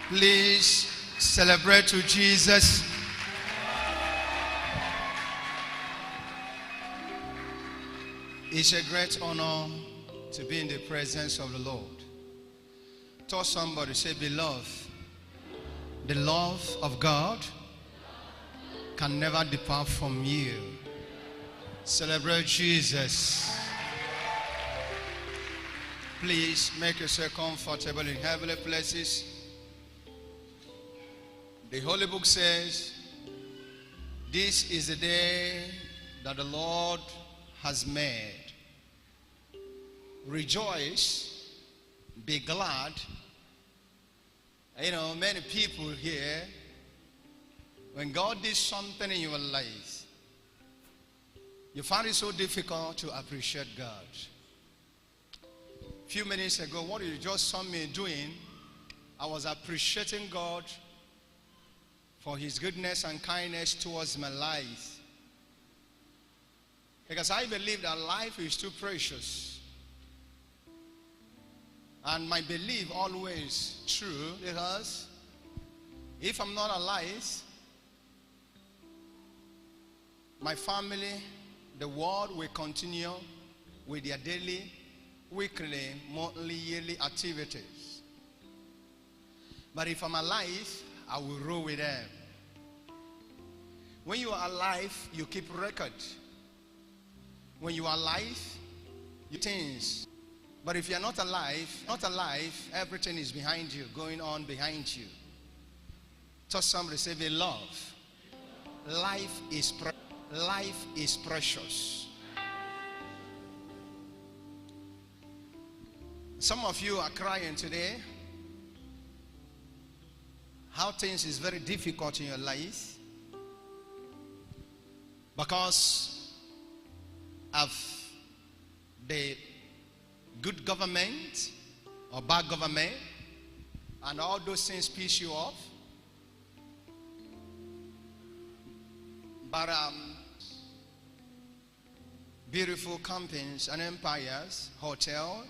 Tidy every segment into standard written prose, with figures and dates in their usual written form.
Please celebrate to Jesus. It's a great honor to be in the presence of the Lord. Tell somebody, say, beloved, the love of God can never depart from you. Celebrate Jesus. Please make yourself comfortable in heavenly places. The Holy Book says, this is the day that the Lord has made. Rejoice, be glad. You know, many people here, when God did something in your life, you find it so difficult to appreciate God. A few minutes ago, what you just saw me doing, I was appreciating God for his goodness and kindness towards my life. Because I believe that life is too precious. And my belief always true, because if I'm not alive, my family, the world will continue with their daily, weekly, monthly, yearly activities. But if I'm alive, I will roll with them. When you are alive, you keep record. When you are alive, you things. But if you're not alive, everything is behind you, going on behind you. Tell somebody, say, beloved, life is precious. Some of you are crying today. How things is very difficult in your life because of the good government or bad government, and all those things piss you off. But beautiful companies and empires, hotel,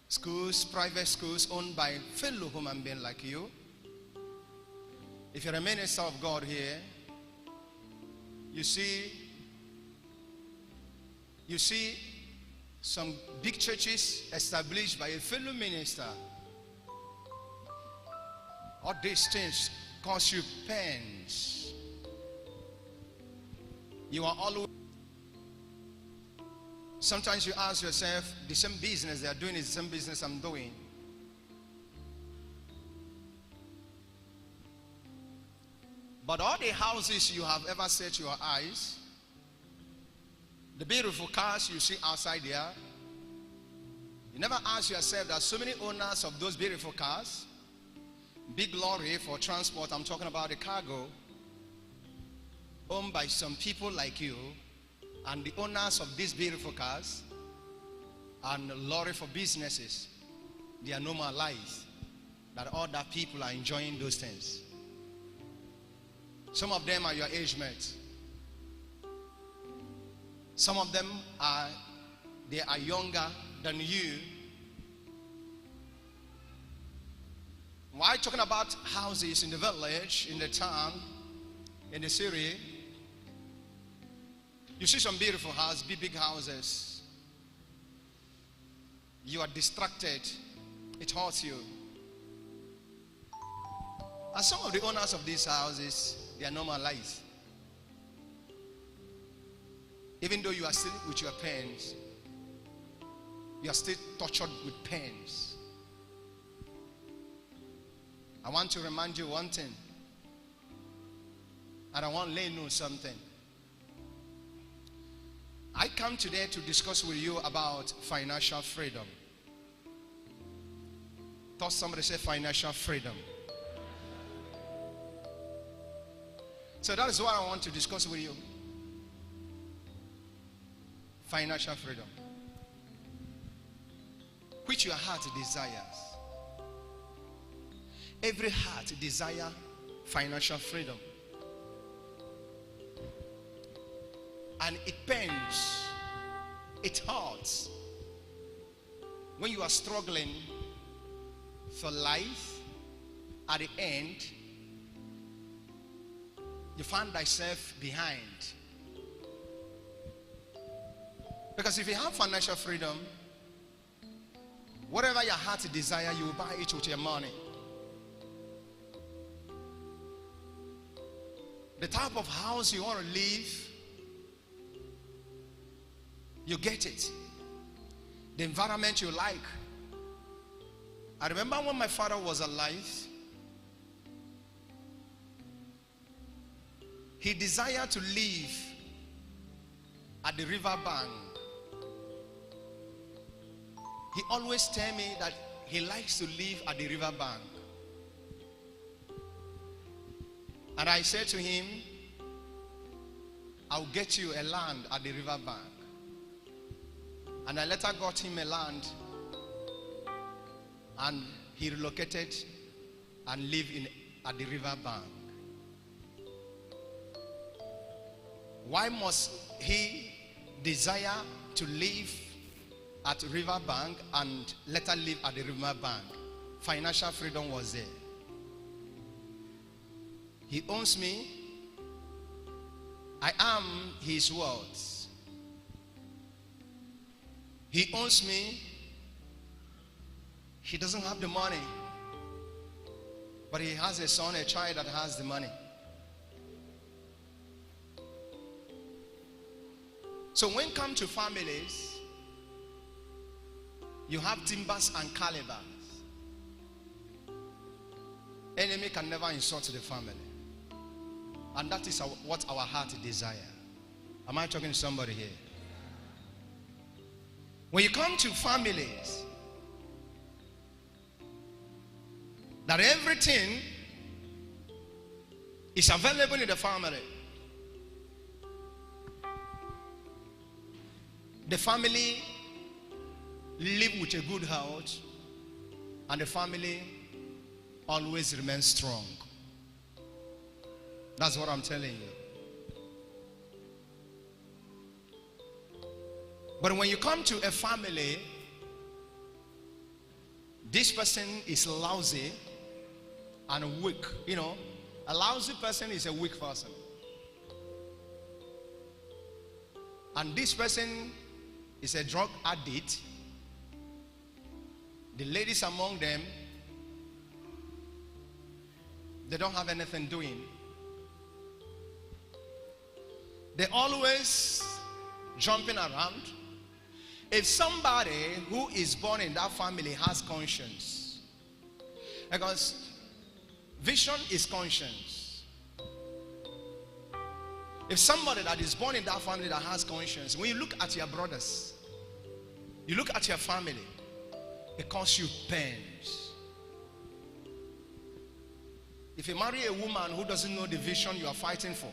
schools, private schools owned by fellow human beings like you. If you're a minister of God here, you see some big churches established by a fellow minister. All these things cost you pains. You are always. Sometimes you ask yourself, the same business they are doing is the same business I'm doing. But all the houses you have ever set your eyes, the beautiful cars you see outside there, you never ask yourself that so many owners of those beautiful cars, big lorry for transport, I'm talking about the cargo, owned by some people like you, and the owners of these beautiful cars and lorry for businesses, they are no more alive. That other people are enjoying those things. Some of them are your age mates. Some of them are younger than you. Why talking about houses in the village, in the town, in the city? You see some beautiful houses, big houses. You are distracted. It hurts you. And some of the owners of these houses, they are not alive. Even though you are still with your pains, you are still tortured with pains. I want to remind you one thing. And I want to let you know something. I come today to discuss with you about financial freedom. Thought somebody say financial freedom. So that is what I want to discuss with you. Financial freedom. Which your heart desires. Every heart desires financial freedom. And it pains, it hurts when you are struggling for life, at the end, you find thyself behind. Because if you have financial freedom, whatever your heart desire, you will buy it with your money. The type of house you want to live, you get it. The environment you like. I remember when my father was alive, he desired to live at the river bank. He always tell me that he likes to live at the river bank. And I said to him, I'll get you a land at the river bank. And I later got him a land, and he relocated and lived at the river bank. Why must he desire to live at river bank and later live at the river bank? Financial freedom was there. He owns me. I am his words. He owns me. He doesn't have the money, but he has a son, a child that has the money. So when it comes to families, you have timbers and calibers. Enemy can never insult the family. And that is what our heart desire. Am I talking to somebody here? When you come to families, that everything is available in the family. The family live with a good heart, and the family always remains strong. That's what I'm telling you. But when you come to a family, this person is lousy and weak. You know, a lousy person is a weak person. And this person is a drug addict. The ladies among them, they don't have anything doing. They're always jumping around. If somebody who is born in that family has conscience, because vision is conscience. If somebody that is born in that family that has conscience, when you look at your brothers, you look at your family, it causes you pains. If you marry a woman who doesn't know the vision you are fighting for,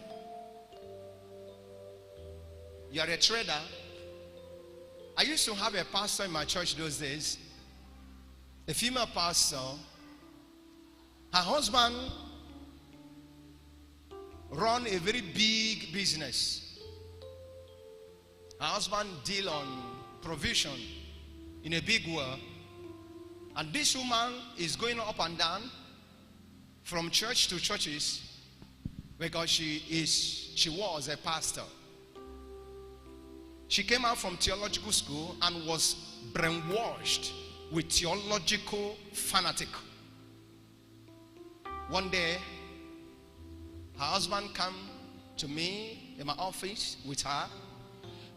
you are a trader. I used to have a pastor in my church those days, a female pastor. Her husband run a very big business. Her husband deal on provision in a big way. And this woman is going up and down from church to churches because she was a pastor. She came out from theological school and was brainwashed with theological fanatic. One day, her husband came to me in my office with her,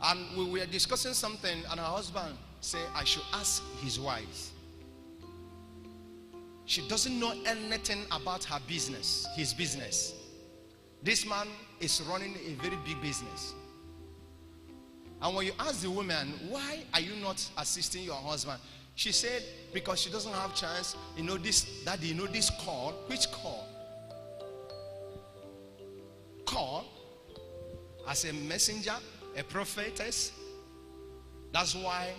and we were discussing something, and her husband said I should ask his wife. She doesn't know anything about her business, his business. This man is running a very big business. And when you ask the woman, why are you not assisting your husband? She said, because she doesn't have chance. You know this, daddy, you know this call? Which call? Call as a messenger, a prophetess. That's why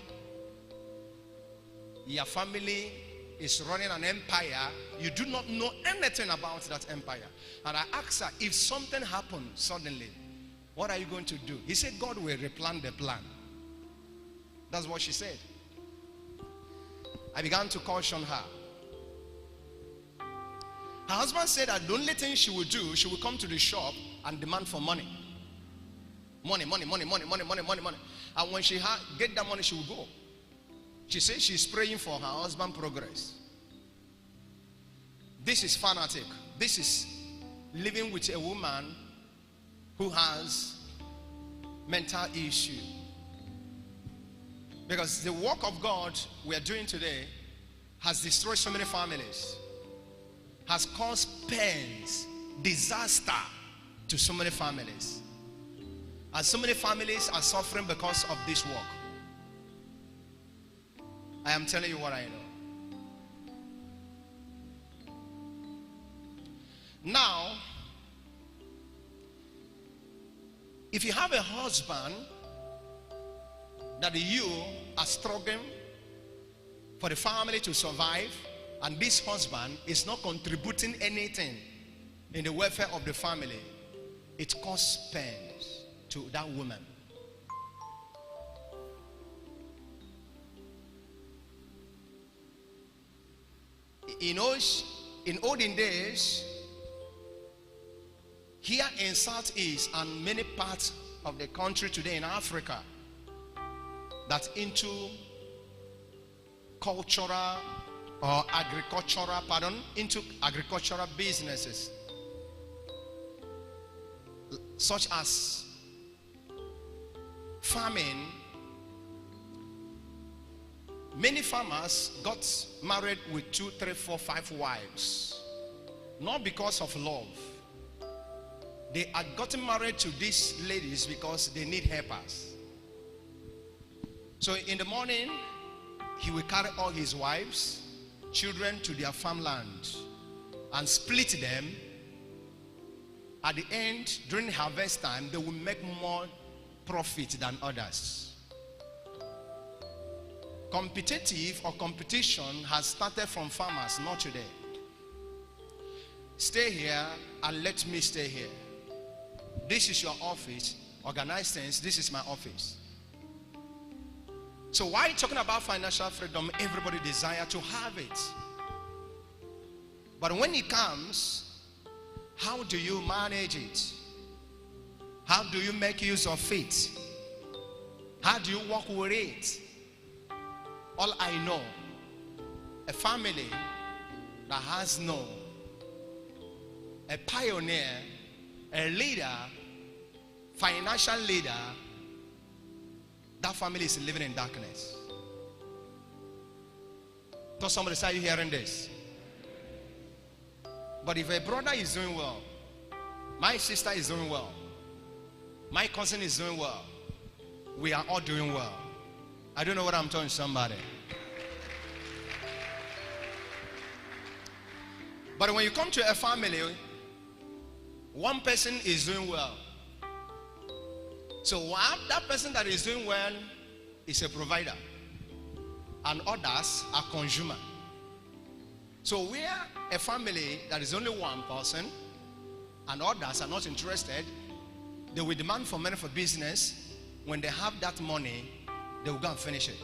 your family is running an empire. You do not know anything about that empire. And I asked her, if something happened suddenly, what are you going to do? He said, God will replan the plan. That's what she said. I began to caution her. Her husband said that the only thing she would do, she would come to the shop and demand for money. Money. And when she get that money, she will go. She says she's praying for her husband's progress. This is fanatic. This is living with a woman who has mental issue. Because the work of God we are doing today has destroyed so many families, has caused pains, disaster to so many families. And so many families are suffering because of this work. I am telling you what I know. Now, if you have a husband that you are struggling for the family to survive, and this husband is not contributing anything in the welfare of the family, it causes pains to that woman. In olden days, here in Southeast and many parts of the country today in Africa, that into into agricultural businesses, such as farming. Many farmers got married with 2, 3, 4, 5 wives, not because of love. They had gotten married to these ladies because they need helpers. So in the morning, he will carry all his wives, children to their farmland and split them. At the end, during harvest time, they will make more profit than others. Competitive or competition has started from farmers, not today. Stay here and let me stay here. This is your office. Organize things. This is my office. So while talking about financial freedom, everybody desires to have it. But when it comes, how do you manage it? How do you make use of it? How do you work with it? All I know, a family that has no, a pioneer, a leader, financial leader, that family is living in darkness. Does somebody say, are you hearing this? But if a brother is doing well, my sister is doing well, my cousin is doing well, we are all doing well. I don't know what I'm telling somebody. But when you come to a family, one person is doing well. So that person that is doing well is a provider, and others are consumer. So where a family that is only one person and others are not interested, they will demand for money for business. When they have that money, they will go and finish it.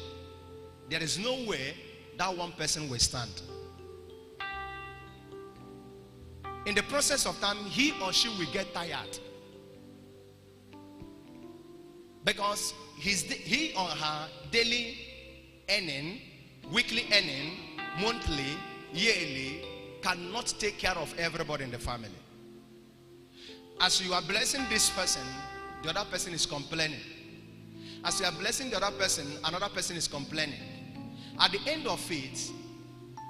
There is no way that one person will stand. In the process of time, he or she will get tired. Because he or her daily earning, weekly earning, monthly, yearly, cannot take care of everybody in the family. As you are blessing this person, the other person is complaining. As you are blessing the other person, another person is complaining. At the end of it,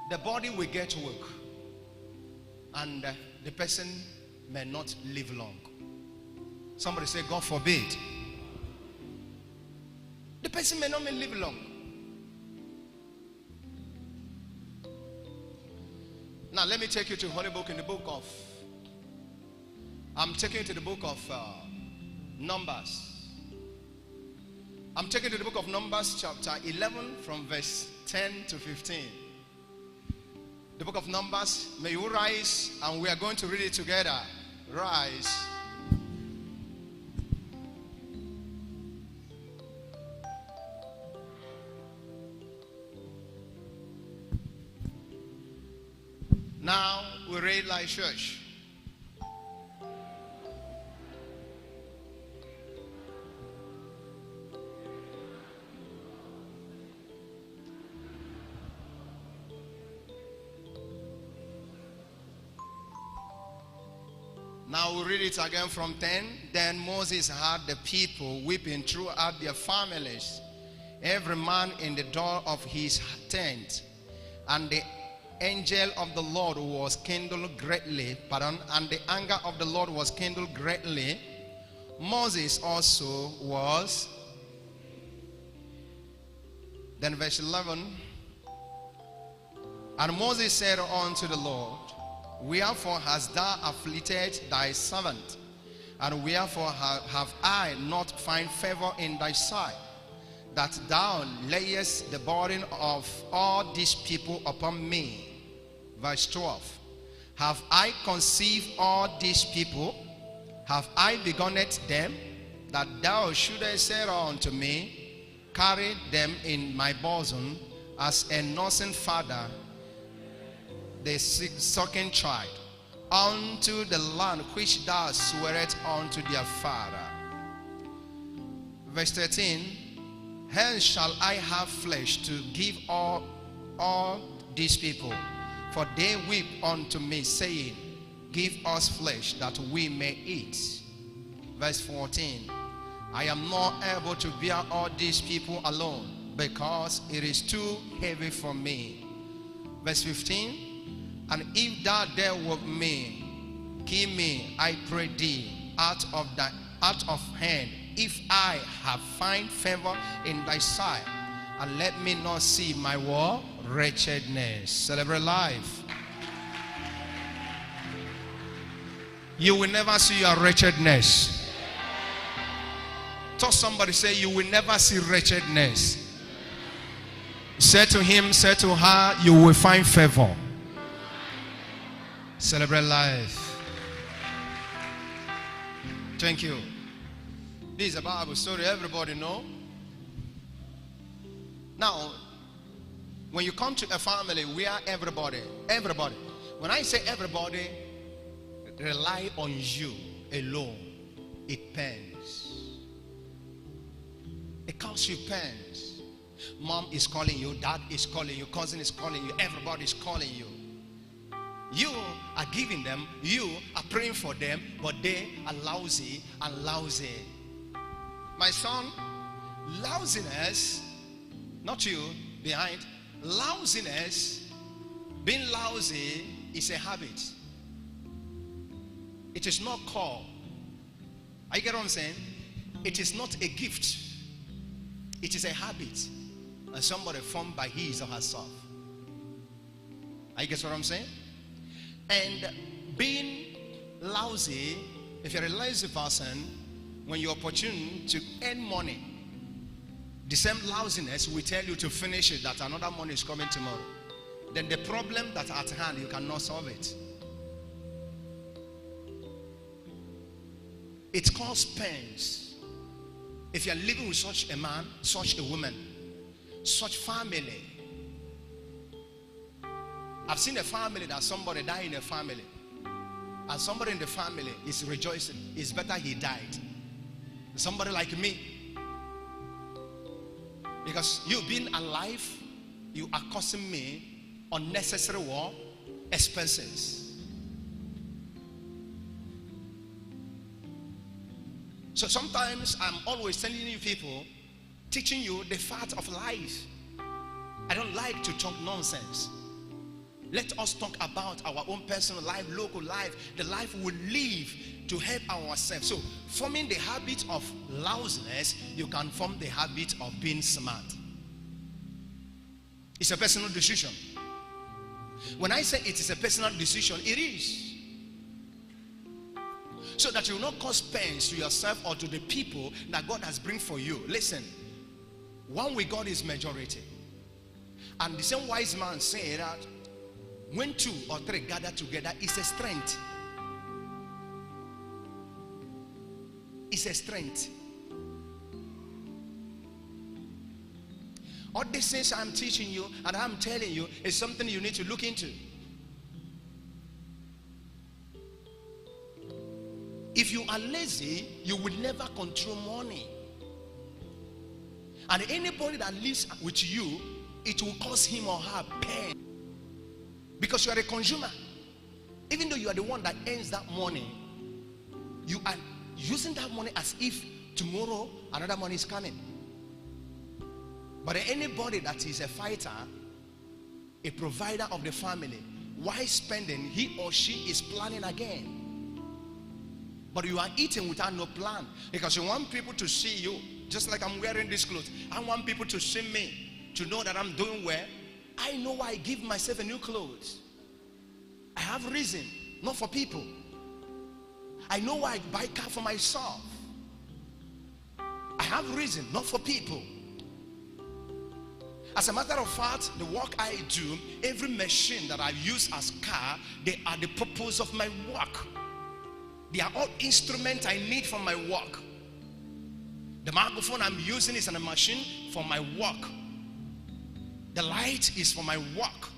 the body will get weak, and the person may not live long. Somebody say, God forbid. The person may not live long. Now let me take you to Holy Book in the book of, I'm taking you to the book of Numbers. I'm taking you to the book of Numbers chapter 11 from verse 10 to 15. The book of Numbers, may you rise and we are going to read it together. Rise. Now we read like church. Now we read it again from 10. Then Moses had the people weeping throughout their families, every man in the door of his tent. And the angel of the Lord was kindled greatly, and the anger of the Lord was kindled greatly. Moses also was. Then verse 11. And Moses said unto the Lord, wherefore hast thou afflicted thy servant? And wherefore have I not found favor in thy sight, that thou layest the burden of all these people upon me? Verse 12. Have I conceived all these people? Have I begotten them, that thou shouldest say unto me, carry them in my bosom, as a nursing father the sucking child, unto the land which thou swearest unto their father? Verse 13. Hence shall I have flesh to give all these people, for they weep unto me, saying, give us flesh that we may eat. Verse 14. I am not able to bear all these people alone, because it is too heavy for me. Verse 15. And if thou dare with me, keep me, I pray thee, out of hand, if I have find favor in thy sight, and let me not see my wretchedness. Celebrate life. You will never see your wretchedness. Tell somebody, say, you will never see wretchedness. Say to him, say to her, you will find favor. Celebrate life. Thank you. This is a Bible story everybody know. Now, when you come to a family where everybody, when I say everybody rely on you alone, it pains. It costs you pains. Mom is calling you, dad is calling you, cousin is calling you, everybody is calling you. You are giving them, you are praying for them, but they are lousy and lousy. My son, lousiness, not you, behind, lousiness, being lousy is a habit. It is not called. I get what I'm saying? It is not a gift. It is a habit. And somebody formed by his or herself. I get what I'm saying? And being lousy, if you're a lazy person, when you're opportune to earn money, the same lousiness will tell you to finish it, that another money is coming tomorrow. Then the problem that's at hand, you cannot solve it. It causes pains. If you're living with such a man, such a woman, such family. I've seen a family that somebody died in a family, and somebody in the family is rejoicing. It's better he died. Somebody like me, because you being alive, you are costing me unnecessary expenses. So sometimes I'm always telling you people, teaching you the fact of life. I don't like to talk nonsense. Let us talk about our own personal life, local life, the life we live to help ourselves. So, forming the habit of lousiness, you can form the habit of being smart. It's a personal decision. When I say it is a personal decision, it is. So that you will not cause pains to yourself or to the people that God has bring for you. Listen, one with God is majority. And the same wise man said that when two or three gather together, it's a strength. It's a strength. All these things I'm teaching you and I'm telling you is something you need to look into. you are lazy, you will never control money. And anybody that lives with you, it will cause him or her pain. Because you are a consumer. Even though you are the one that earns that money, you are using that money as if tomorrow another money is coming. But anybody that is a fighter, a provider of the family, while spending, he or she is planning again. But you are eating without no plan, because you want people to see you. Just like I'm wearing these clothes, I want people to see me, to know that I'm doing well. I know why I give myself a new clothes. I have reason, not for people. I know why I buy car for myself. I have reason, not for people. As a matter of fact, the work I do, every machine that I use as car, they are the purpose of my work. They are all instruments I need for my work. The microphone I'm using is a machine for my work. The light is for my work.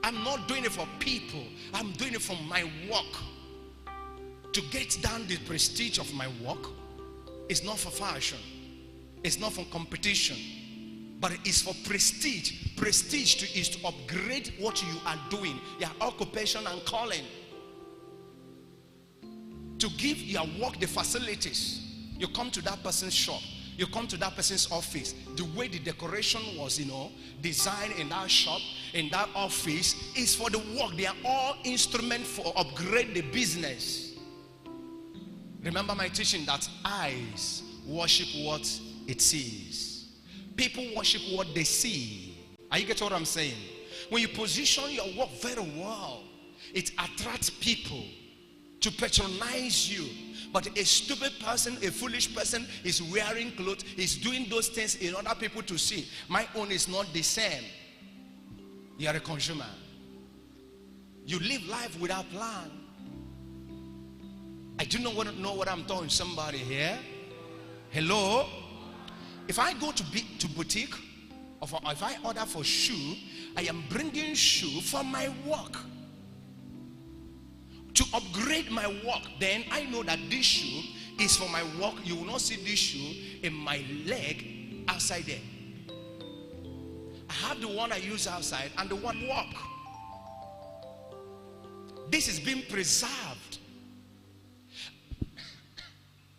I'm not doing it for people. I'm doing it for my work. To get down the prestige of my work is not for fashion. It's not for competition. But it is for prestige. Prestige is to upgrade what you are doing, your occupation and calling. To give your work the facilities. You come to that person's shop, you come to that person's office, the way the decoration was, designed in that shop, in that office, is for the work. They are all instruments for upgrade the business. Remember my teaching that eyes worship what it sees. People worship what they see. Are you getting what I'm saying? When you position your work very well, it attracts people to patronize you. But a stupid person, a foolish person is wearing clothes, is doing those things in order people to see. My own is not the same. You are a consumer. You live life without plan. I do not know what I'm telling somebody here. Hello? If I go to boutique, or if I order for shoe, I am bringing shoe for my work. To upgrade my work, then I know that this shoe is for my work. You will not see this shoe in my leg outside there. I have the one I use outside and the one work. This is being preserved.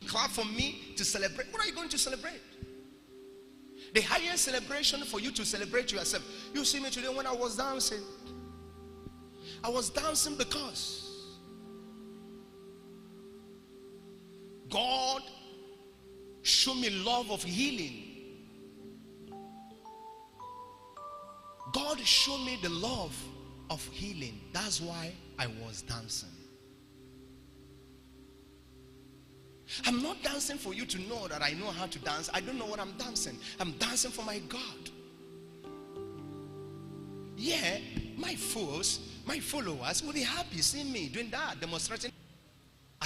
Clap for me to celebrate. What are you going to celebrate? The highest celebration for you to celebrate yourself. You see me today when I was dancing. I was dancing because God showed me love of healing. God showed me the love of healing. That's why I was dancing. I'm not dancing for you to know that I know how to dance. I don't know what I'm dancing. I'm dancing for my God. Yeah, my followers will be happy seeing me doing that, demonstrating. I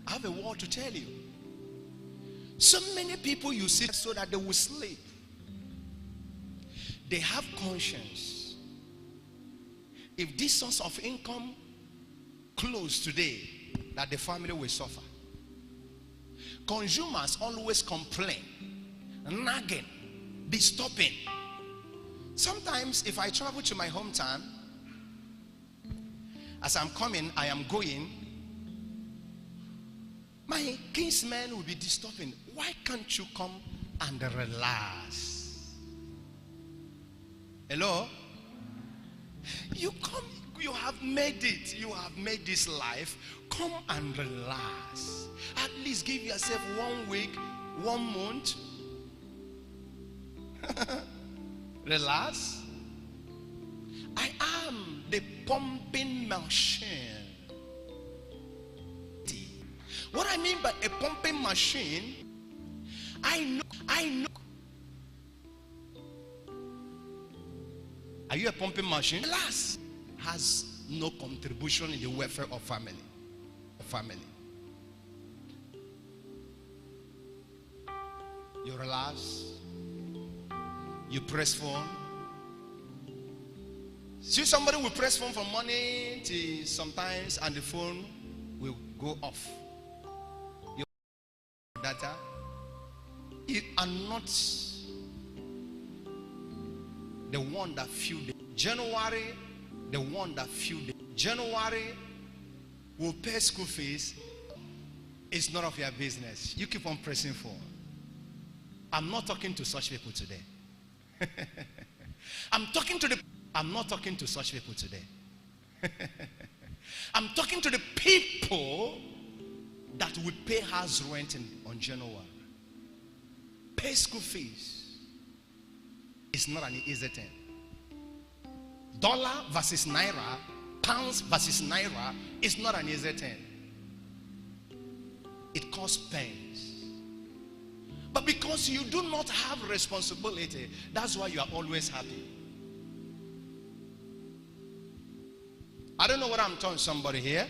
have a word to tell you. So many people you see so that they will sleep. They have conscience. If this source of income close today, that the family will suffer. Consumers always complain, nagging, disturbing. Sometimes if I travel to my hometown, as I'm coming, I am going, my kinsmen will be disturbing. Why can't you come and relax? Hello? You come, you have made it. You have made this life. Come and relax. At least give yourself 1 week, 1 month. Relax. I am the pumping machine. What I mean by a pumping machine, I know. Are you a pumping machine? Relax. Has no contribution in the welfare of family. You relax. You press phone. See, somebody will press phone for money till sometimes, and the phone will go off. Your data, you are not the one that fueled it. January, the one that fueled it. January will pay school fees. It's none of your business. You keep on pressing forward. I'm not talking to such people today. I'm not talking to such people today. I'm talking to the people that will pay house rent on January. Pay school fees. It's not an easy thing. Dollar versus naira, pounds versus naira is not an easy thing. It costs pains. But because you do not have responsibility, that's why you are always happy. I don't know what I'm telling somebody here.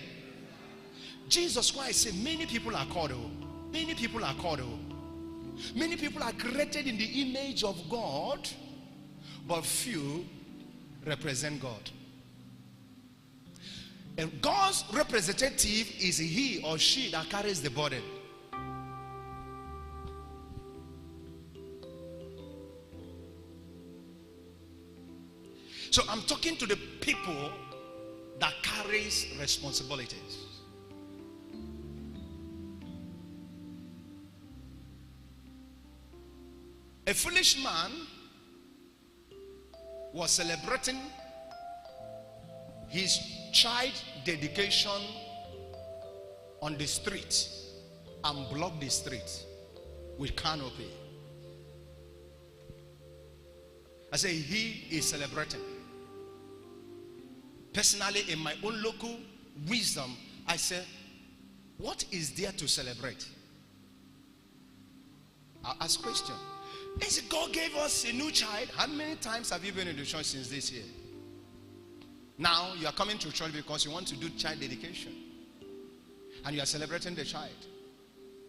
Jesus Christ said many people are called. Many people are called. Many people are created in the image of God, but few represent God. And God's representative is he or she that carries the burden. So I'm talking to the people that carries responsibilities. A foolish man was celebrating his child dedication on the street and blocked the street with canopy. I say he is celebrating. Personally, in my own local wisdom, I say, what is there to celebrate? I'll ask question. Is God gave us a new child? How many times have you been in the church since this year? Now you are coming to church because you want to do child dedication. And you are celebrating the child.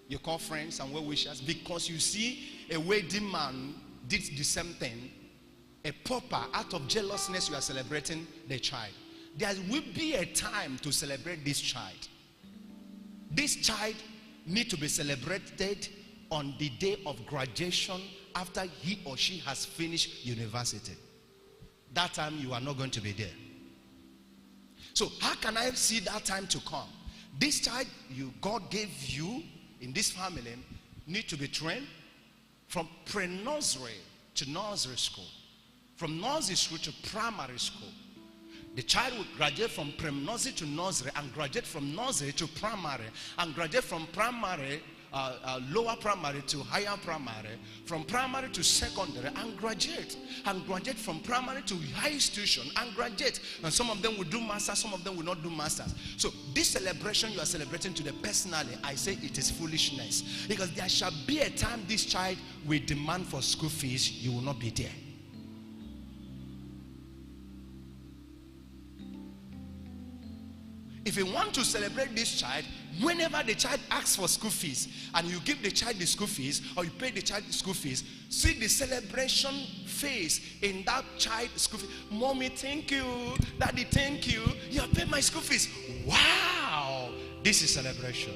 You call friends and well wishers because you see a wedding man did the same thing. A pauper, out of jealousness, you are celebrating the child. There will be a time to celebrate this child. This child needs to be celebrated on the day of graduation after he or she has finished university. That time you are not going to be there. So how can I see that time to come? This child God gave you in this family need to be trained from pre-nursery to nursery school. From nursery school to primary school. The child will graduate from pre-nursery to nursery and graduate from nursery to primary and graduate from primary, lower primary to higher primary, from primary to secondary and graduate from primary to high institution and graduate. And some of them will do masters, some of them will not do masters. So this celebration you are celebrating today, personally, I say it is foolishness, because there shall be a time this child will demand for school fees. You will not be there. If you want to celebrate this child, whenever the child asks for school fees and you give the child the school fees or you pay the child the school fees, see the celebration face in that child's school fees. Mommy, thank you. Daddy, thank you. You have paid my school fees. Wow, this is celebration.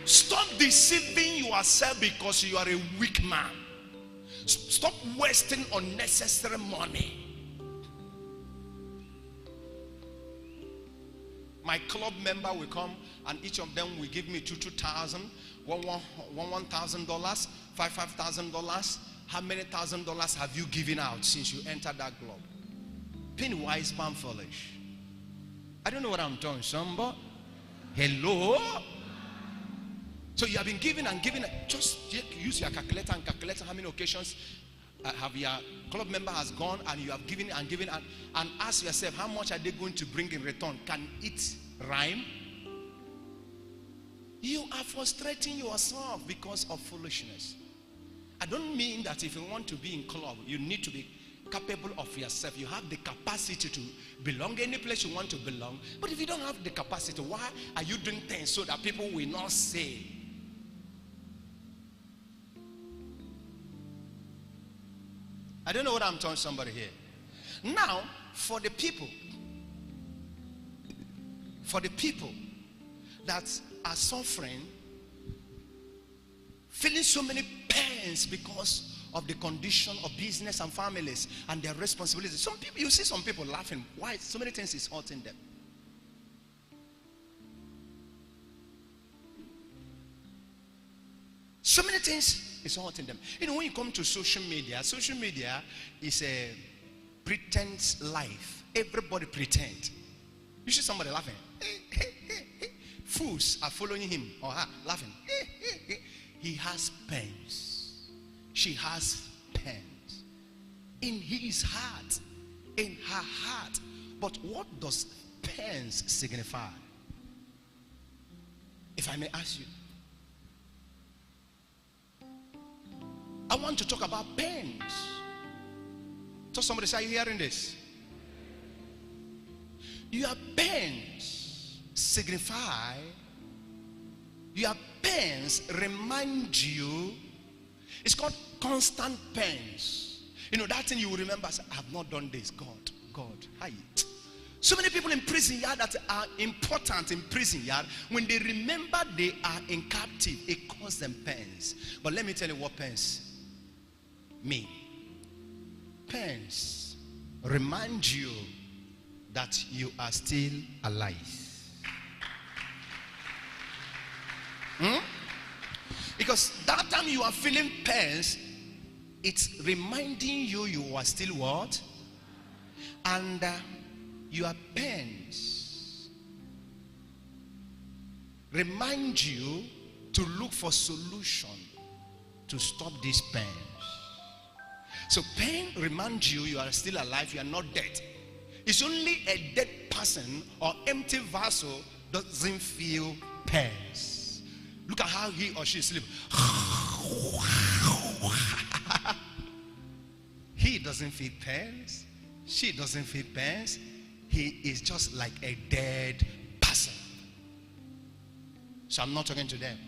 Stop deceiving yourself because you are a weak man. Stop wasting unnecessary money. My club member will come and each of them will give me $2,000, $1,000, $5,000. How many $1,000 have you given out since you entered that club? Penny wise, pound foolish. I don't know what I'm doing. Somebody, hello. So you have been giving and giving. Just use your calculator and calculate how many occasions have your club member has gone and you have given and given and ask yourself, how much are they going to bring in return? Can it rhyme? You are frustrating yourself because of foolishness. I don't mean that if you want to be in club, you need to be capable of yourself. You have the capacity to belong any place you want to belong. But if you don't have the capacity, why are you doing things so that people will not say? I don't know what I'm telling somebody here. Now, for the people For the people that are suffering, feeling so many pains because of the condition of business and families and their responsibilities. Some people, you see some people laughing. Why? So many things is hurting them. So many things is hurting them. You know, when you come to social media is a pretense life. Everybody pretend. You see somebody laughing. Fools are following him or her, laughing. He has pains. She has pains. In his heart, in her heart. But what does pains signify? If I may ask you. I want to talk about pains. So somebody say, are you hearing this? Your pains signify, your pains remind you, it's called constant pains. You know, that thing you will remember, I have not done this. God, hi. So many people in prison yard that are important in prison yard, when they remember they are in captive, it causes them pains. But let me tell you what pains mean. Pains remind you that you are still alive. Because that time you are feeling pains, it's reminding you you are still what? And your pains remind you to look for solution to stop these pains. So pain reminds you you are still alive, you are not dead. It's only a dead person or empty vessel doesn't feel pains. Look at how he or she is sleeping. He doesn't feel pains. She doesn't feel pains. He is just like a dead person. So I'm not talking to them.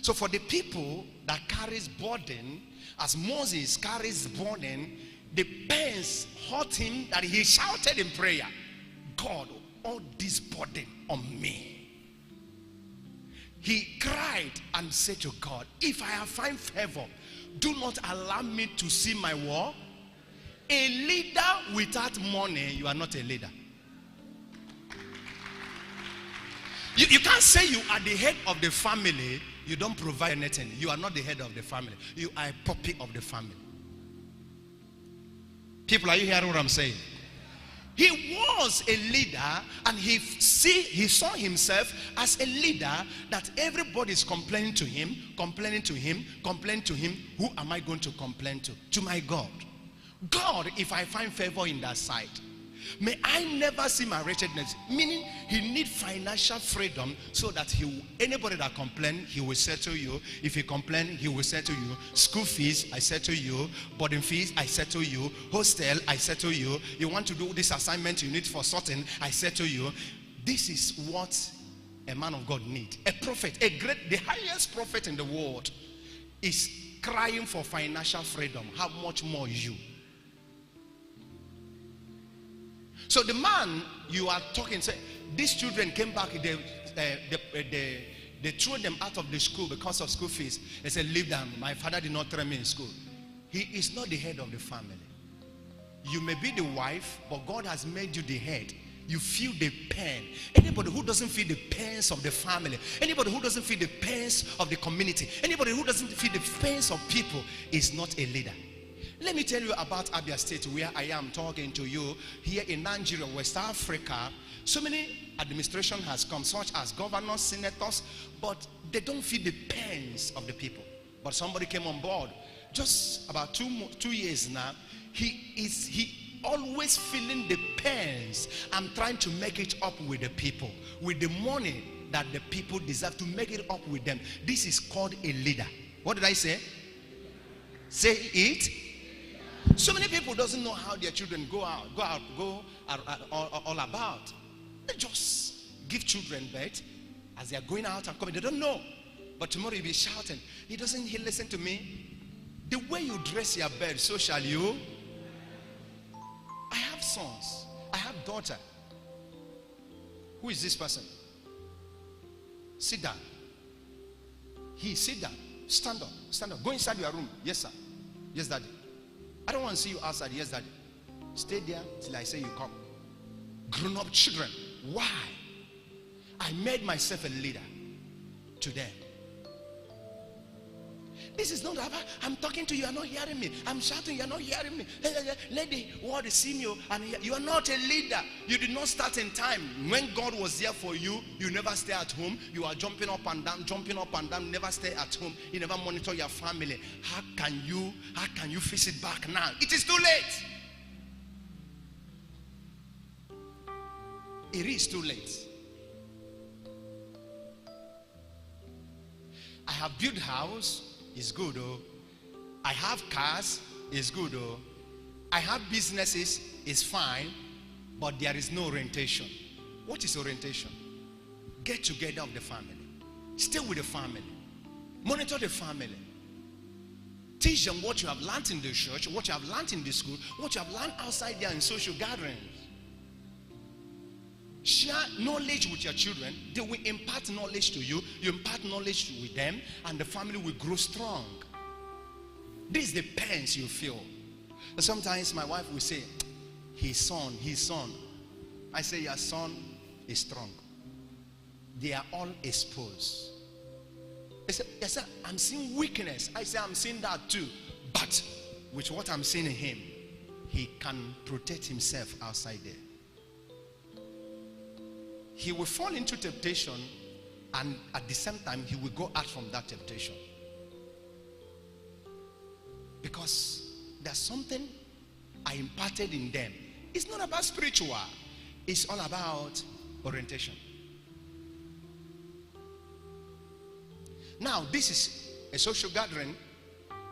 So for the people that carries burden, as Moses carries burden, the pains hurt him that he shouted in prayer, God, all this burden on me. He cried and said to God, if I have found favor, do not allow me to see my war. A leader without money, you are not a leader. You can't say you are the head of the family, you don't provide anything. You are not the head of the family. You are a puppy of the family. People, are you hearing what I'm saying? He was a leader, and he saw himself as a leader that everybody is complaining to him. Who am I going to complain to? To my God. God, if I find favor in that sight, may I never see my wretchedness. Meaning, he needs financial freedom so that anybody that complains, he will settle you. If he complains, he will settle you. School fees, I settle you. Boarding fees, I settle you. Hostel, I settle you. You want to do this assignment you need for certain, I settle you. This is what a man of God needs. A prophet, the highest prophet in the world is crying for financial freedom. How much more you? So the man you are talking, say, these children came back, they threw them out of the school because of school fees. They said, leave them. My father did not throw me in school. He is not the head of the family. You may be the wife, but God has made you the head. You feel the pain. Anybody who doesn't feel the pains of the family, anybody who doesn't feel the pains of the community, anybody who doesn't feel the pains of people is not a leader. Let me tell you about Abia State, where I am talking to you. Here in Nigeria, West Africa, so many administration has come, such as governors, senators, but they don't feel the pains of the people. But somebody came on board just about 2 years now. He always feeling the pains. I'm trying to make it up with the people, with the money that the people deserve, to make it up with them. This is called a leader. What did I say? Say it. So many people doesn't know how their children go all about. They just give children birth as they are going out and coming. They don't know. But tomorrow you'll be shouting, he doesn't listen to me. The way you dress your bed, so shall you. I have sons. I have daughter. Who is this person? Sit down. Sit down. Stand up. Stand up. Go inside your room. Yes, sir. Yes, daddy. I don't want to see you outside. Yes, daddy. Stay there till I say you come. Grown-up children. Why? I made myself a leader to them. This is not about, I'm talking to you, you're not hearing me. I'm shouting, you're not hearing me. Let the world see you, and you are not a leader. You did not start in time. When God was there for you, you never stay at home. You are jumping up and down, never stay at home. You never monitor your family. How can you face it back now? It is too late. It is too late. I have built house. It's good, oh. I have cars. It's good, oh. I have businesses. It's fine. But there is no orientation. What is orientation? Get together with the family. Stay with the family. Monitor the family. Teach them what you have learned in the church, what you have learned in the school, what you have learned outside there in social gatherings. Share knowledge with your children. They will impart knowledge to you. You impart knowledge with them, and the family will grow strong. This is the pains you feel. Sometimes my wife will say, his son. I say, your son is strong. They are all exposed. They say, yes, sir, I'm seeing weakness. I say, I'm seeing that too. But with what I'm seeing in him, he can protect himself outside there. He will fall into temptation, and at the same time he will go out from that temptation, because there's something I imparted in them. It's not about spiritual, it's all about orientation. Now this is a social gathering.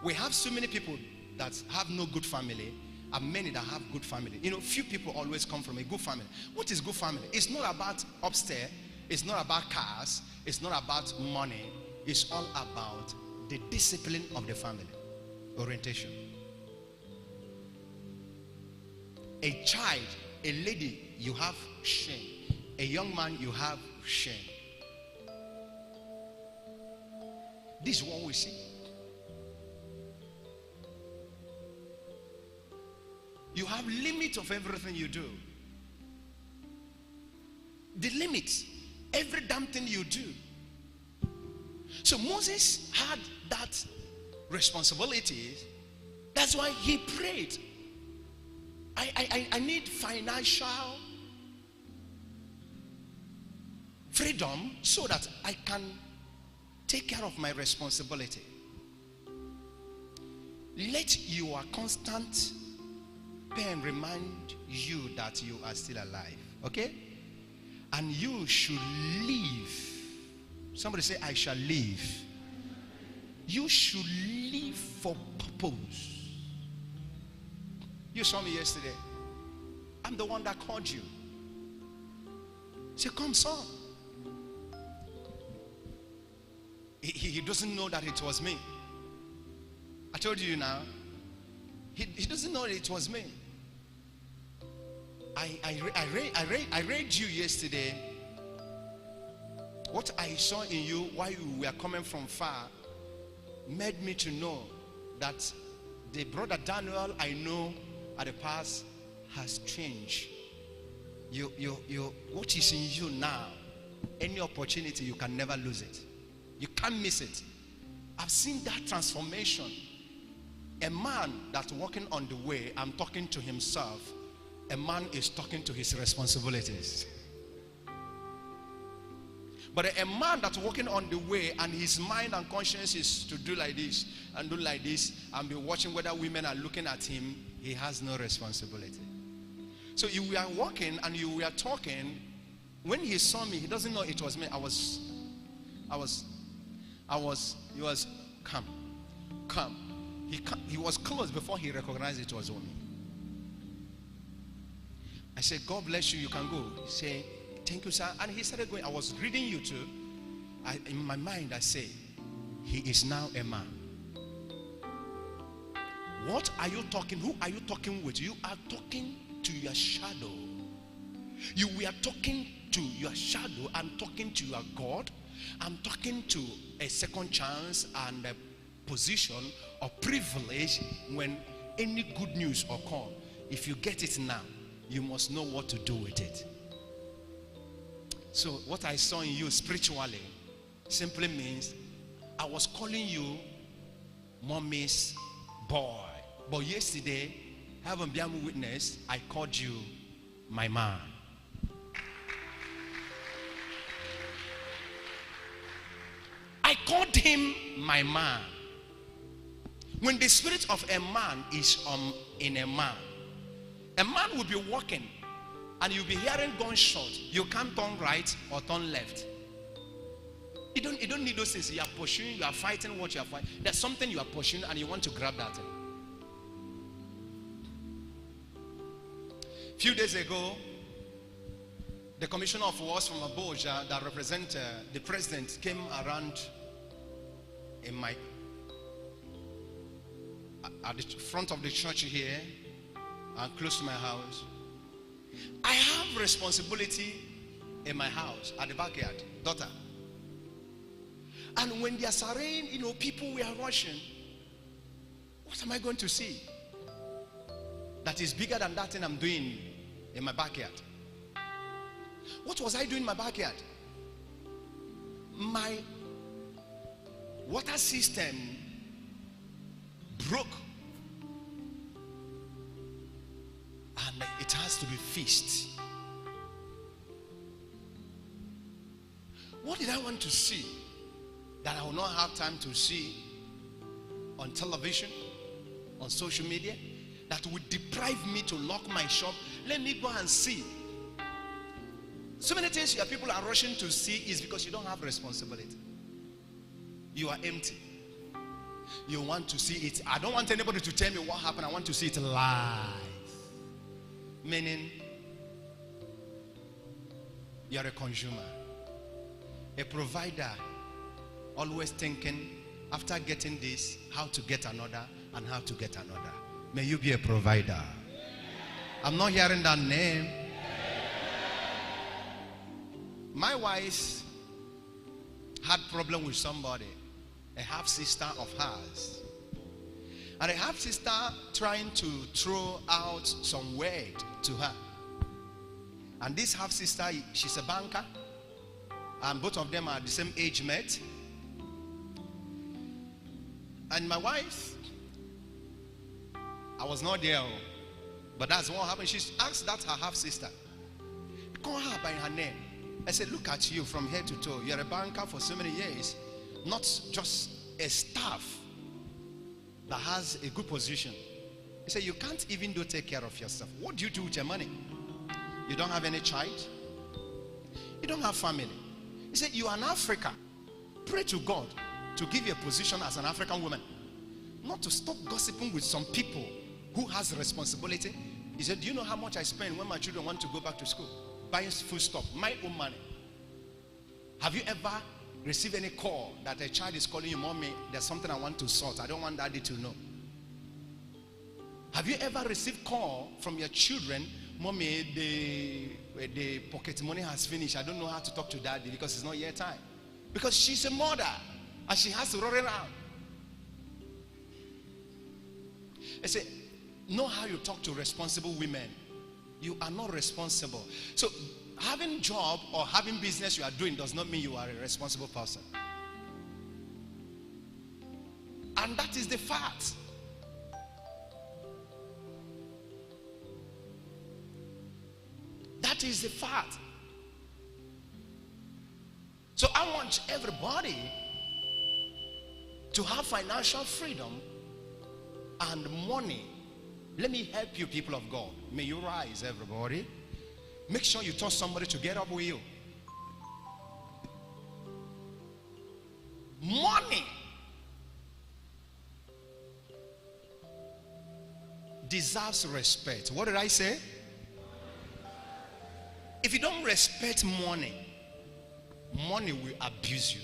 We have so many people that have no good family, and many that have good family. You know, few people always come from a good family. What is good family? It's not about upstairs. It's not about cars. It's not about money. It's all about the discipline of the family. Orientation. A child, a lady, you have shame. A young man, you have shame. This is what we see. You have limits of everything you do. The limits, every damn thing you do. So Moses had that responsibility. That's why he prayed. I need financial freedom so that I can take care of my responsibility. Let your constant pain remind you that you are still alive. Okay? And you should live. Somebody say, I shall live. You should live for purpose. You saw me yesterday. I'm the one that called you. Say, come, son. He doesn't know that it was me. I told you now. He doesn't know that it was me. I read you yesterday. What I saw in you while you were coming from far made me to know that the brother Daniel I know at the past has changed. What is in you now, any opportunity, you can never lose it. You can't miss it. I've seen that transformation. A man that's walking on the way, I'm talking to himself. A man is talking to his responsibilities. But a man that's walking on the way and his mind and conscience is to do like this and do like this and be watching whether women are looking at him, he has no responsibility. So you were walking and you were talking. When he saw me, he doesn't know it was me. He was come. He was close before he recognized it was me. I said, God bless you, you can go. He said, thank you, sir. And he started going. I was reading you too. In my mind, I say, he is now a man. What are you talking? Who are you talking with? You are talking to your shadow. You were talking to your shadow. I'm talking to your God. I'm talking to a second chance and a position or privilege when any good news occur. If you get it now, you must know what to do with it. So what I saw in you spiritually simply means I was calling you mommy's boy. But yesterday, having been a witness, I called you my man. I called him my man. When the spirit of a man is in a man will be walking and you'll be hearing gunshot. You can't turn right or turn left. You don't need those things. You are pursuing, you are fighting what you are fighting. There's something you are pursuing and you want to grab that thing. A few days ago, the commissioner of wars from Abuja that represent the president came around in my at the front of the church here and close to my house. I have responsibility in my house at the backyard, daughter. And when they are surrounding, people we are rushing. What am I going to see that is bigger than that thing I'm doing in my backyard? What was I doing in my backyard? My water system broke and it has to be fixed. What did I want to see that I will not have time to see on television, on social media, that would deprive me to lock my shop? Let me go and see. So many things your people are rushing to see is because you don't have responsibility. You are empty. You want to see it. I don't want anybody to tell me what happened. I want to see it live. Meaning, you're a consumer. A provider, always thinking, after getting this, how to get another and how to get another. May you be a provider. I'm not hearing that name. My wife had problem with somebody, a half-sister of hers. And a half-sister trying to throw out some word to her. And this half-sister, she's a banker. And both of them are the same age mate. And my wife, I was not there, but that's what happened. She asked that her half-sister, call her by her name. I said, look at you from head to toe. You're a banker for so many years, not just a staff that has a good position. He said, you can't even take care of yourself. What do you do with your money? You don't have any child. You don't have family. He said, you are an African. Pray to God to give you a position as an African woman. Not to stop gossiping with some people who has responsibility. He said, do you know how much I spend when my children want to go back to school? Buying food stuff, my own money. Have you ever received any call that a child is calling you, mommy, there's something I want to sort, I don't want daddy to know? Have you ever received call from your children, mommy, the pocket money has finished, I don't know how to talk to daddy because it's not yet time? Because she's a mother and she has to run around. I say, know how you talk to responsible women. You are not responsible. So having job or having business you are doing does not mean you are a responsible person. And that is the fact. That is the fact. So I want everybody to have financial freedom and money. Let me help you, people of God. May you rise, everybody. Make sure you touch somebody to get up with you. Money deserves respect. What did I say? If you don't respect money, money will abuse you.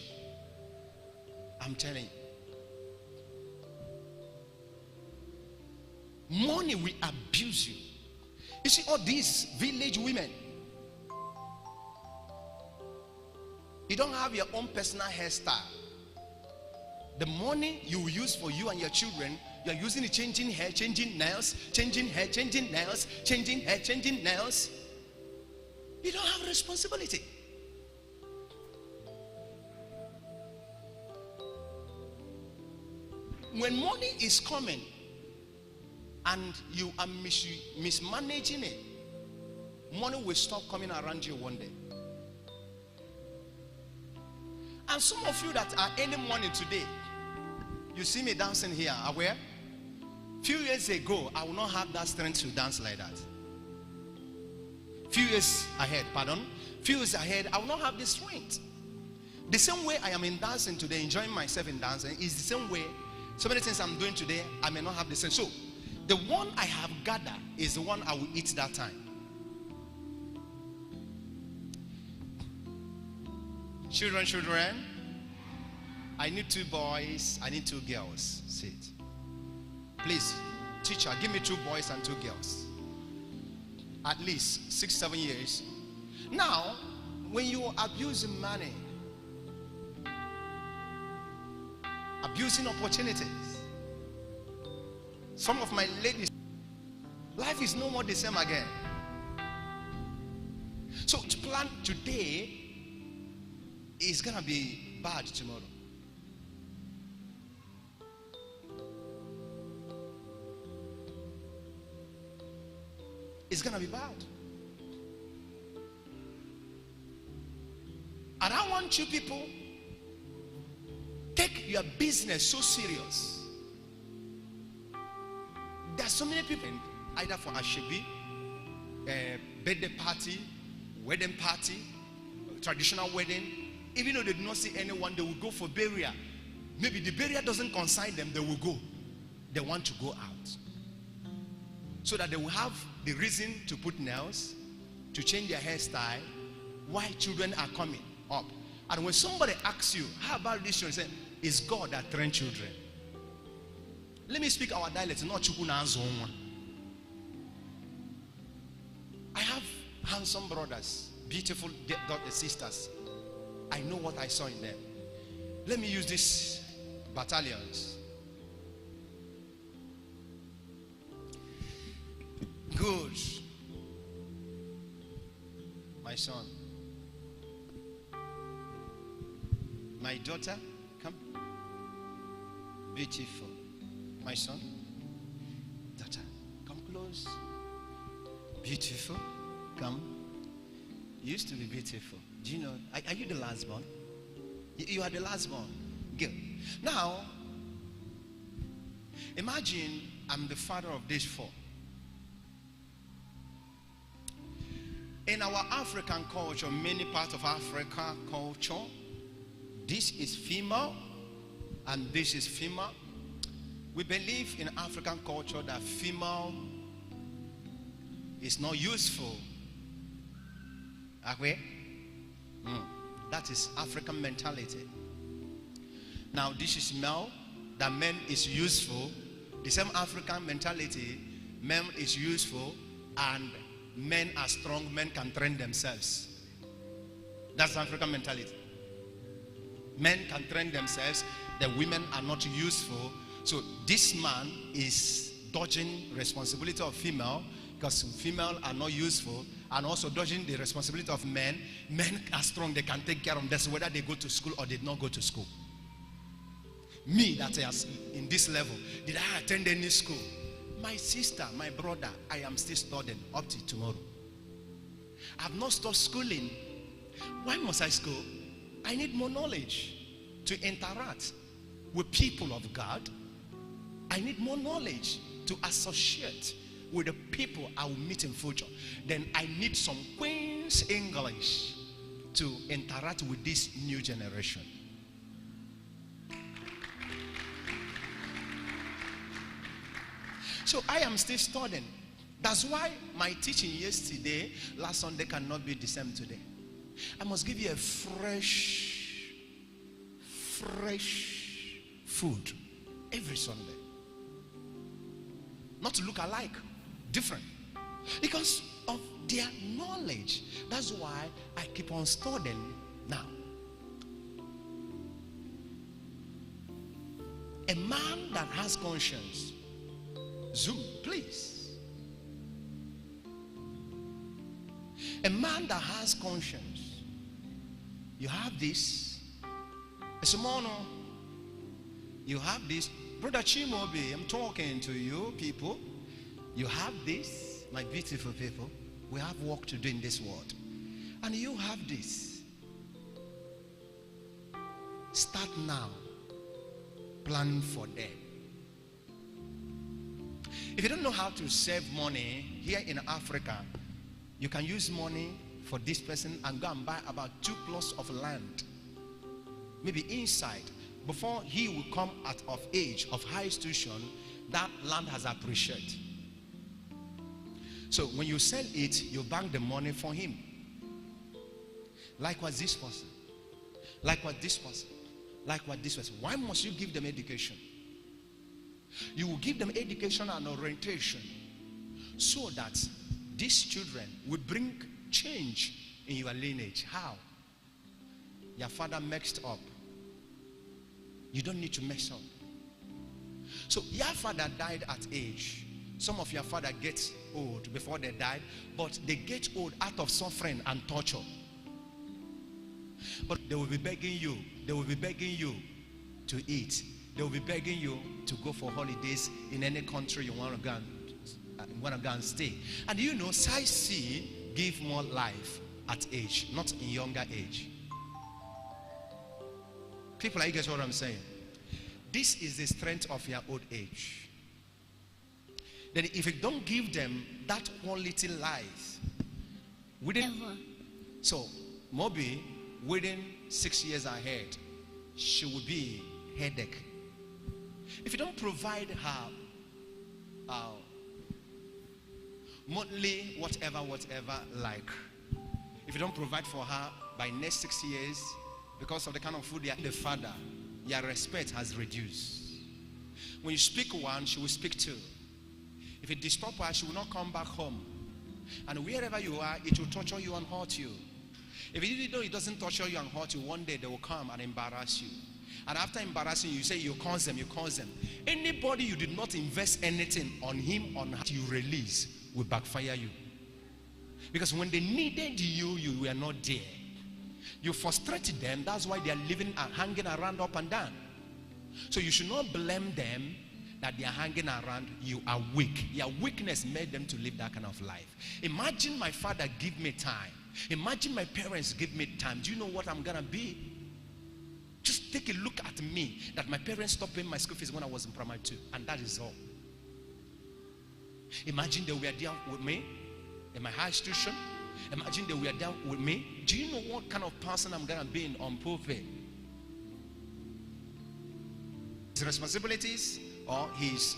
I'm telling you. Money will abuse you. You see all these village women, You don't have your own personal hairstyle. The money you use for you and your children, you are using it changing hair, changing nails, changing hair, changing nails, changing hair, changing nails. You don't have responsibility. When money is coming and you are mismanaging it, money will stop coming around you one day. And some of you that are earning money today, you see me dancing here, aware? Few years ago, I will not have that strength to dance like that. Few years ahead, I will not have this strength. The same way I am in dancing today, enjoying myself in dancing, is the same way so many things I'm doing today, I may not have the same. So, the one I have gathered is the one I will eat that time. Children, I need 2 boys, I need 2 girls. Sit. Please, teacher, give me 2 boys and 2 girls. At least 6-7 years. Now, when you abuse money, abusing opportunities, some of my ladies, life is no more the same again. So to plan today is gonna be bad tomorrow. It's gonna be bad. And I want you people, take your business so serious. There are so many people, either for Ashebi, birthday party, wedding party, traditional wedding. Even though they do not see anyone, they will go for burial. Maybe the burial doesn't concern them, they will go. They want to go out. So that they will have the reason to put nails, to change their hairstyle, while children are coming up. And when somebody asks you, how about this? You say, it's God that trained children. Let me speak our dialect, not Chukuna Zonwa. I have handsome brothers, beautiful sisters. I know what I saw in them. Let me use these battalions. Good. My son. My daughter, come. Beautiful. My son. Daughter, come close. Beautiful. Come. You used to be beautiful. Do you know? Are you the last born? You are the last born. Good. Now, imagine I'm the father of these 4. In our African culture, many parts of Africa culture, this is female and this is female. We believe in African culture that female is not useful. Okay? That is African mentality. Now this is male, that man is useful. The same African mentality, man is useful and men are strong, men can train themselves. That's African mentality. Men can train themselves, the women are not useful. So this man is dodging responsibility of female because female are not useful, and also dodging the responsibility of men. Men are strong, they can take care of them whether they go to school or did not go to school. Me, that is in this level, did I attend any school? My sister, my brother, I am still studying up to tomorrow. I've not stopped schooling. Why must I school? I need more knowledge to interact with people of God. I need more knowledge to associate with the people I will meet in future. Then I need some Queen's English to interact with this new generation. So I am still studying. That's why my teaching yesterday, last Sunday, cannot be the same today. I must give you a fresh food every Sunday. Not to look alike, different. Because of their knowledge. That's why I keep on studying now. A man that has conscience. Zoom, please. A man that has conscience. You have this. Esumono. You have this. Brother Chimobi, I'm talking to you people. You have this, my beautiful people. We have work to do in this world. And you have this. Start now. Planning for them. If you don't know how to save money here in Africa, you can use money for this person and go and buy about 2 plots of land. Maybe inside. Before he will come out of age of high institution, that land has appreciated. So when you sell it, you bank the money for him. Likewise this person. Likewise this person. Likewise this person. Why must you give them education? You will give them education and orientation so that these children will bring change in your lineage. How? Your father messed up. You don't need to mess up. So your father died at age. Some of your father get old before they died, but they get old out of suffering and torture. But they will be begging you. They will be begging you to eat. They will be begging you to go for holidays in any country you want to go and stay. And you know, size C give more life at age, not in younger age. People, are you guys what I'm saying? This is the strength of your old age. Then if you don't give them that quality life, so Moby, within 6 years ahead, she will be headache. If you don't provide her monthly whatever like, if you don't provide for her by next 6 years, because of the kind of food the father, your respect has reduced. When you speak one, she will speak two. If it disturbs her, she will not come back home. And wherever you are, it will torture you and hurt you. If you know it doesn't torture you and hurt you, one day they will come and embarrass you. And after embarrassing you, say you cause them. Anybody you did not invest anything on him, on her, you release, will backfire you. Because when they needed you, you were not there. You frustrated them. That's why they are living and hanging around up and down. So you should not blame them that they are hanging around. You are weak. Your weakness made them to live that kind of life. Imagine my father give me time. Imagine my parents give me time. Do you know what I'm gonna be? Just take a look at me. That my parents stopped paying my school fees when I was in primary 2, and that is all. Imagine they were there with me in my high institution. Imagine they were there with me. Do you know what kind of person I'm gonna be in on pulpit? His responsibilities or his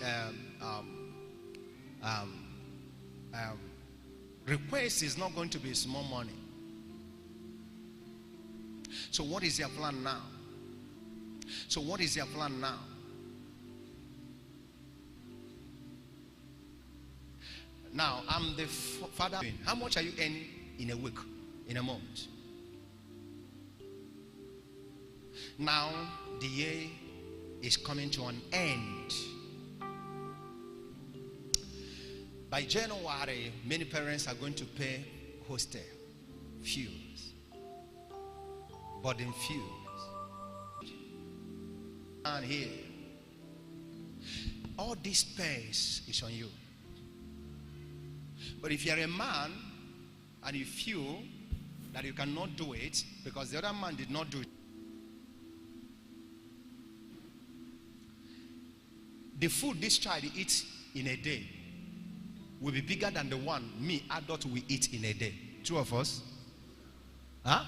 request is not going to be small money. So what is your plan now? So what is your plan now? Now, I'm the father. How much are you earning in a week, in a month? Now, the year is coming to an end. By January, many parents are going to pay hostel, fuels, boarding fuels. And here, all this space is on you. But if you're a man and you feel that you cannot do it because the other man did not do it, the food this child eats in a day will be bigger than the one me, adult, will eat in a day. Two of us. Huh?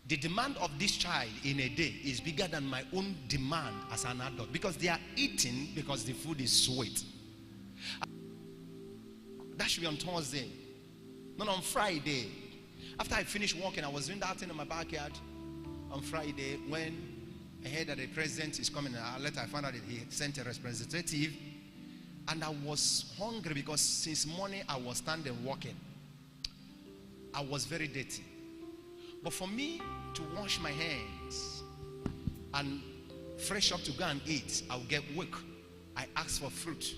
The demand of this child in a day is bigger than my own demand as an adult, because they are eating because the food is sweet. That should be on Thursday, not on Friday. After I finished working, I was doing that thing in my backyard on Friday when I heard that the president is coming. Later I found out that he sent a representative, and I was hungry because since morning I was standing working. I was very dirty. But for me to wash my hands and fresh up to go and eat, I'll get weak. I asked for fruit.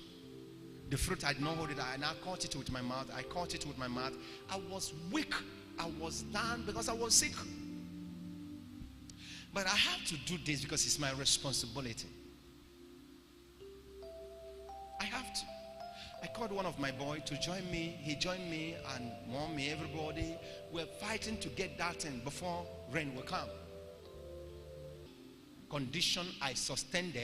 The fruit, I did not hold it. I now caught it with my mouth. I caught it with my mouth. I was weak. I was down because I was sick. But I have to do this because it's my responsibility. I have to. I called one of my boys to join me. He joined me and mommy, everybody. We're fighting to get that in before rain will come. Condition I sustained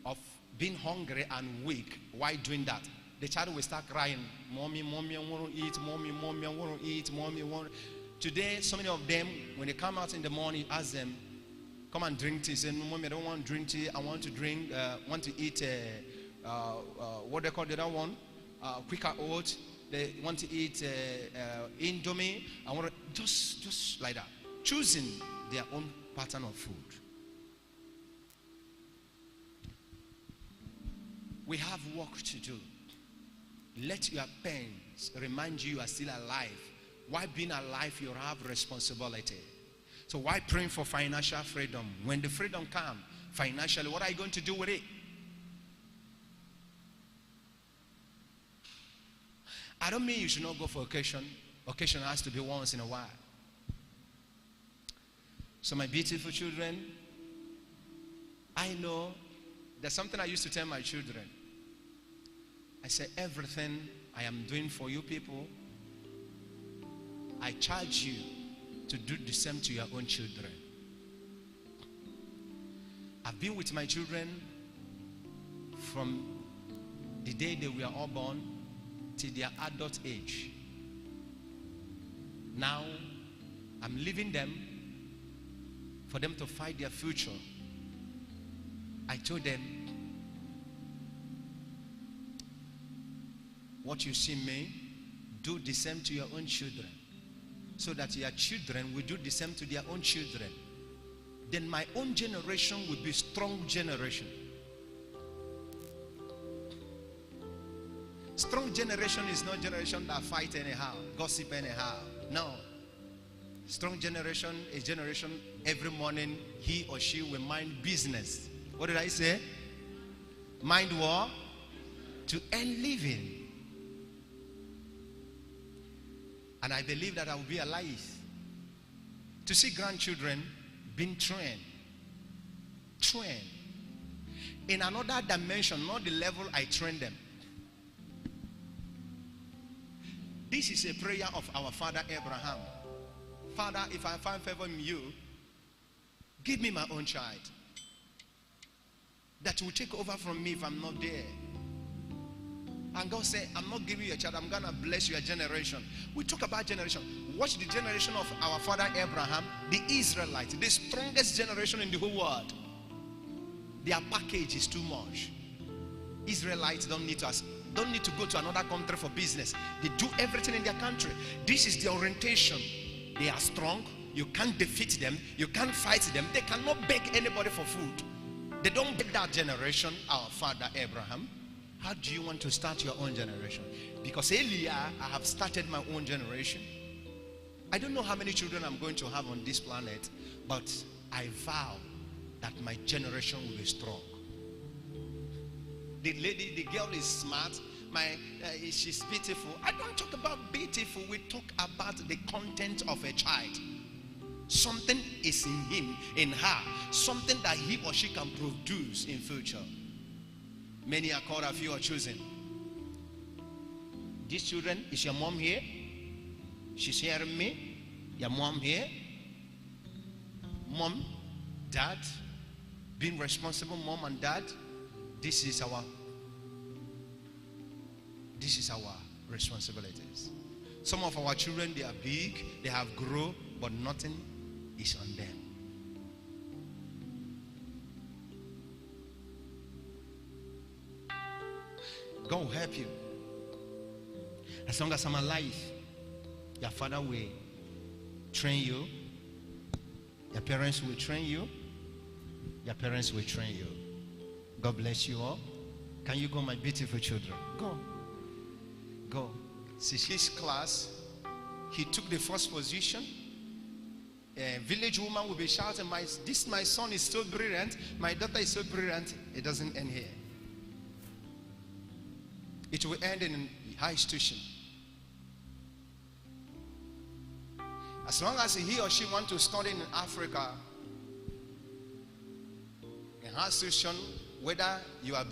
of being hungry and weak. Why doing that? The child will start crying. Mommy, mommy, I want to eat. Mommy, mommy, I want to eat. Mommy, I want to. Today, so many of them, when they come out in the morning, ask them, come and drink tea. Say, no, mommy, I don't want to drink tea. I want to drink, want to eat, what they call the other one? Quicker oats. They want to eat Indomie. I want to, just like that. Choosing their own pattern of food. We have work to do. Let your parents remind you are still alive. Why being alive, you have responsibility. So why praying for financial freedom? When the freedom comes, financially, what are you going to do with it? I don't mean you should not go for occasion. Occasion has to be once in a while. So my beautiful children, I know there's something I used to tell my children. I say, everything I am doing for you people, I charge you to do the same to your own children. I've been with my children from the day they were all born till their adult age. Now, I'm leaving them for them to fight their future. I told them, what you see me, do the same to your own children, so that your children will do the same to their own children. Then my own generation will be a strong generation. Strong generation is not generation that fight anyhow, gossip anyhow. No. Strong generation is generation every morning he or she will mind business. What did I say? Mind what? To earn living. And I believe that I will be alive to see grandchildren being trained in another dimension, not the level I trained them. This is a prayer of our father Abraham. Father, if I find favor in you, give me my own child that will take over from me if I'm not there. And God said, I'm not giving you a child, I'm going to bless your generation. We talk about generation. Watch the generation of our father Abraham, the Israelites, the strongest generation in the whole world. Their package is too much. Israelites don't need to go to another country for business. They do everything in their country. This is their orientation. They are strong. You can't defeat them. You can't fight them. They cannot beg anybody for food. They don't beg that generation, our father Abraham. How do you want to start your own generation? Because earlier, I have started my own generation. I don't know how many children I'm going to have on this planet, but I vow that my generation will be strong. The girl is smart. She's beautiful. I don't talk about beautiful. We talk about the content of a child. Something is in him, in her. Something that he or she can produce in future. Many are called, a few are chosen. These children, is your mom here? She's hearing me. Your mom here? Mom, dad, being responsible, mom and dad. This is our responsibilities. Some of our children, they are big, they have grown, but nothing is on them. God will help you. As long as I'm alive, your father will train you. Your parents will train you. Your parents will train you. God bless you all. Can you go, my beautiful children? Go. Go. See his class, he took the first position. a village woman will be shouting, my son is so brilliant, my daughter is so brilliant. It doesn't end here. It will end in high institution. As long as he or she wants to study in Africa, in high institution, whether you are